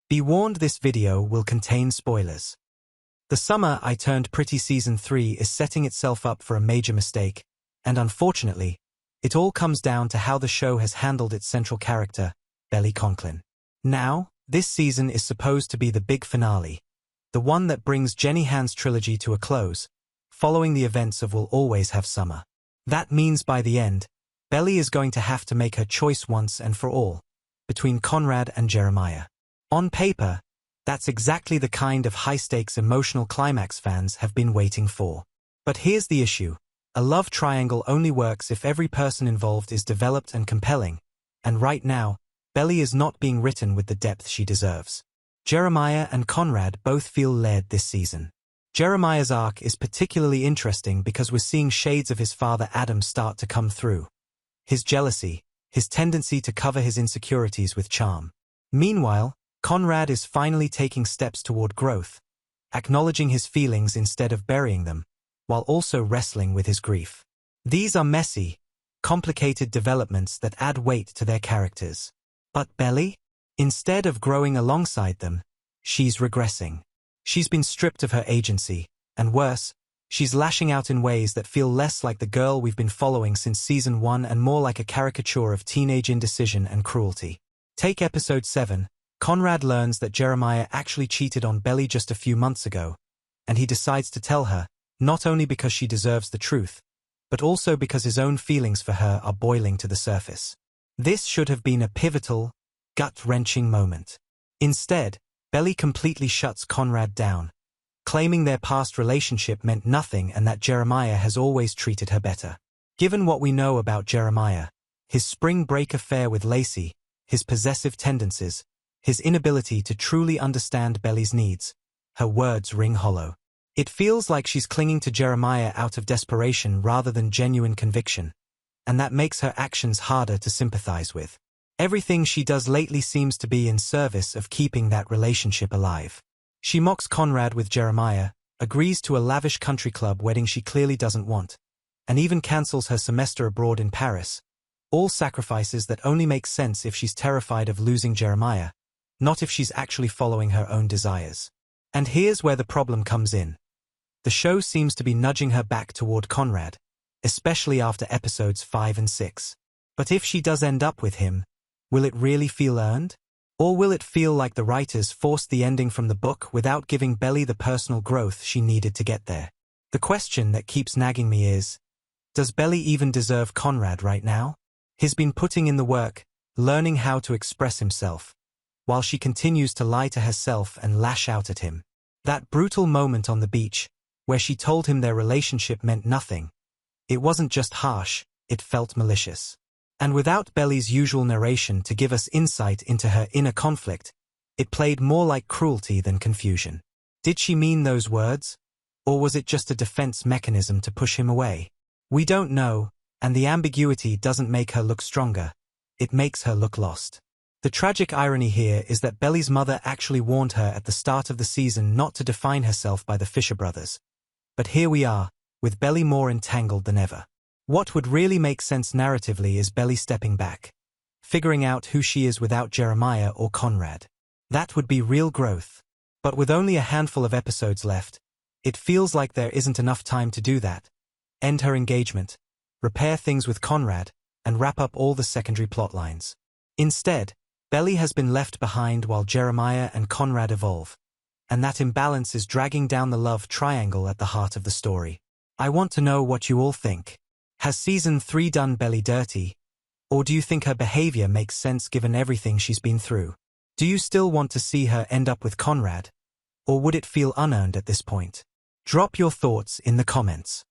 Be warned, this video will contain spoilers. The Summer I Turned Pretty Season 3 is setting itself up for a major mistake, and unfortunately, it all comes down to how the show has handled its central character, Belly Conklin. Now, this season is supposed to be the big finale, the one that brings Jenny Han's trilogy to a close, following the events of We'll Always Have Summer. That means by the end, Belly is going to have to make her choice once and for all, between Conrad and Jeremiah. On paper, that's exactly the kind of high-stakes emotional climax fans have been waiting for. But here's the issue. A love triangle only works if every person involved is developed and compelling, and right now, Belly is not being written with the depth she deserves. Jeremiah and Conrad both feel led this season. Jeremiah's arc is particularly interesting because we're seeing shades of his father Adam start to come through. His jealousy, his tendency to cover his insecurities with charm. Meanwhile, Conrad is finally taking steps toward growth, acknowledging his feelings instead of burying them, while also wrestling with his grief. These are messy, complicated developments that add weight to their characters. But Belly? Instead of growing alongside them, she's regressing. She's been stripped of her agency, and worse, she's lashing out in ways that feel less like the girl we've been following since Season 1 and more like a caricature of teenage indecision and cruelty. Take Episode 7. Conrad learns that Jeremiah actually cheated on Belly just a few months ago, and he decides to tell her, not only because she deserves the truth, but also because his own feelings for her are boiling to the surface. This should have been a pivotal, gut-wrenching moment. Instead, Belly completely shuts Conrad down, claiming their past relationship meant nothing and that Jeremiah has always treated her better. Given what we know about Jeremiah, his spring break affair with Lacey, his possessive tendencies, his inability to truly understand Belly's needs, her words ring hollow. It feels like she's clinging to Jeremiah out of desperation rather than genuine conviction, and that makes her actions harder to sympathize with. Everything she does lately seems to be in service of keeping that relationship alive. She mocks Conrad with Jeremiah, agrees to a lavish country club wedding she clearly doesn't want, and even cancels her semester abroad in Paris. All sacrifices that only make sense if she's terrified of losing Jeremiah, not if she's actually following her own desires. And here's where the problem comes in. The show seems to be nudging her back toward Conrad, especially after episodes 5 and 6. But if she does end up with him, will it really feel earned? Or will it feel like the writers forced the ending from the book without giving Belly the personal growth she needed to get there? The question that keeps nagging me is, does Belly even deserve Conrad right now? He's been putting in the work, learning how to express himself, while she continues to lie to herself and lash out at him. That brutal moment on the beach, where she told him their relationship meant nothing, it wasn't just harsh, it felt malicious. And without Belly's usual narration to give us insight into her inner conflict, it played more like cruelty than confusion. Did she mean those words? Or was it just a defense mechanism to push him away? We don't know, and the ambiguity doesn't make her look stronger, it makes her look lost. The tragic irony here is that Belly's mother actually warned her at the start of the season not to define herself by the Fisher brothers. But here we are, with Belly more entangled than ever. What would really make sense narratively is Belly stepping back, figuring out who she is without Jeremiah or Conrad. That would be real growth. But with only a handful of episodes left, it feels like there isn't enough time to do that. End her engagement, repair things with Conrad, and wrap up all the secondary plot lines. Instead, Belly has been left behind while Jeremiah and Conrad evolve, and that imbalance is dragging down the love triangle at the heart of the story. I want to know what you all think. Has Season 3 done Belly dirty? Or do you think her behavior makes sense given everything she's been through? Do you still want to see her end up with Conrad? Or would it feel unearned at this point? Drop your thoughts in the comments.